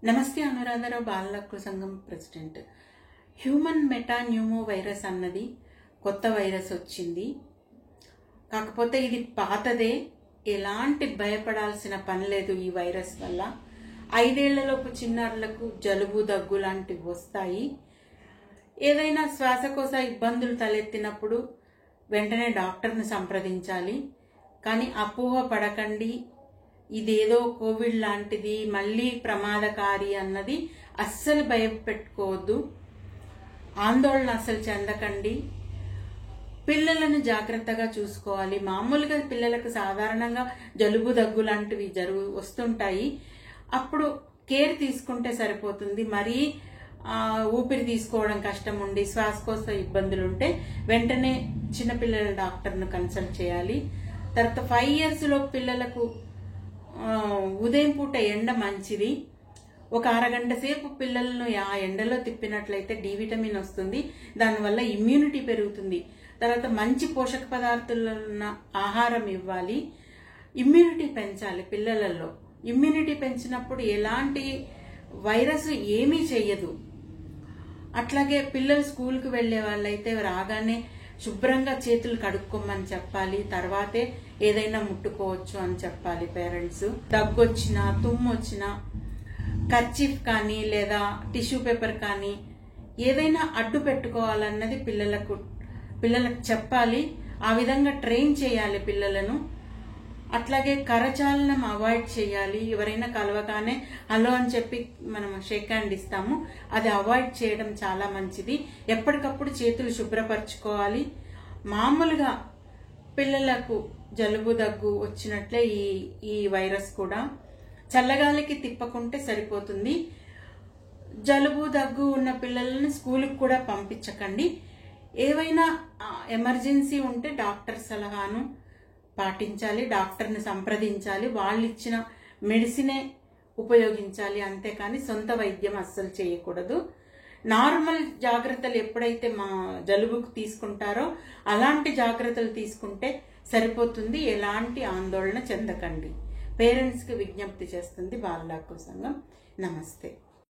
నమస్తే అనురాధరావు బాలల హక్కు సంఘం ప్రెసిడెంట్. హ్యూమన్ మెటాన్యూమో వైరస్ అన్నది కొత్త వైరస్ వచ్చింది. కాకపోతే ఇది పాతదే, ఎలాంటి భయపడాల్సిన పని లేదు. ఈ వైరస్ వల్ల 5 ఏళ్లలోపు చిన్నారులకు జలుబు దగ్గు లాంటివి వస్తాయి. ఏదైనా శ్వాసకోశ ఇబ్బందులు తలెత్తినప్పుడు వెంటనే డాక్టర్ని సంప్రదించాలి. కానీ అపోహ పడకండి, ఇదేదో కోవిడ్ లాంటిది మళ్ళీ ప్రమాదకారి అన్నది అస్సలు భయపెట్టుకోవద్దు. ఆందోళన అస్సలు చెందకండి. పిల్లలను జాగ్రత్తగా చూసుకోవాలి. మామూలుగా పిల్లలకు సాధారణంగా జలుబు దగ్గు లాంటివి వస్తుంటాయి. అప్పుడు కేర్ తీసుకుంటే సరిపోతుంది. మరీ ఊపిరి తీసుకోవడం కష్టం ఉండి శ్వాసకోశ ఇబ్బందులు ఉంటే వెంటనే చిన్నపిల్లల డాక్టర్ను కన్సల్ట్ చేయాలి. తర్వాత 5 years లోపు పిల్లలకు ఉదయం పూట ఎండ మంచిది. ఒక అరగంట సేపు పిల్లలను ఆ ఎండలో తిప్పినట్లయితే డి విటమిన్ వస్తుంది. దానివల్ల ఇమ్యూనిటీ పెరుగుతుంది. తర్వాత మంచి పోషక పదార్థాలు ఉన్న ఆహారం ఇవ్వాలి. ఇమ్యూనిటీ పెంచాలి పిల్లలలో. ఇమ్యూనిటీ పెంచినప్పుడు ఎలాంటి వైరస్ ఏమీ చెయ్యదు. అట్లాగే పిల్లలు స్కూల్కి వెళ్లే వాళ్ళైతే రాగానే శుభ్రంగా చేతులు కడుక్కోమని చెప్పాలి. తర్వాతే ఏదైనా ముట్టుకోవచ్చు అని చెప్పాలి పేరెంట్స్. దగ్గు వచ్చినా తుమ్ము వచ్చినా కర్చీఫ్ కానీ లేదా టిష్యూ పేపర్ కానీ ఏదైనా అడ్డు పెట్టుకోవాలన్నది పిల్లలకు చెప్పాలి. ఆ విధంగా ట్రైన్ చేయాలి పిల్లలను. అట్లాగే కరచాలనం అవాయిడ్ చేయాలి. ఎవరైనా కలవగానే హలో అని చెప్పి మనం షేక్ హ్యాండ్ ఇస్తాము, అది అవాయిడ్ చేయడం చాలా మంచిది. ఎప్పటికప్పుడు చేతులు శుభ్రపరచుకోవాలి. మామూలుగా పిల్లలకు జలుబు దగ్గు వచ్చినట్లే ఈ వైరస్ కూడా చల్లగాలికి తిప్పకుంటే సరిపోతుంది. జలుబు దగ్గు ఉన్న పిల్లలను స్కూల్కి కూడా పంపించకండి. ఏవైనా ఎమర్జెన్సీ ఉంటే డాక్టర్ సలహాను పాటించాలి. డాక్టర్ని సంప్రదించాలి. వాళ్ళు ఇచ్చిన మెడిసినే ఉపయోగించాలి. అంతేకాని సొంత వైద్యం అస్సలు చేయకూడదు. నార్మల్ జాగ్రత్తలు ఎప్పుడైతే మా జలుబుకు తీసుకుంటారో అలాంటి జాగ్రత్తలు తీసుకుంటే సరిపోతుంది. ఎలాంటి ఆందోళన చెందకండి. పేరెంట్స్కి విజ్ఞప్తి చేస్తుంది బాలల హక్కు సంఘం. నమస్తే.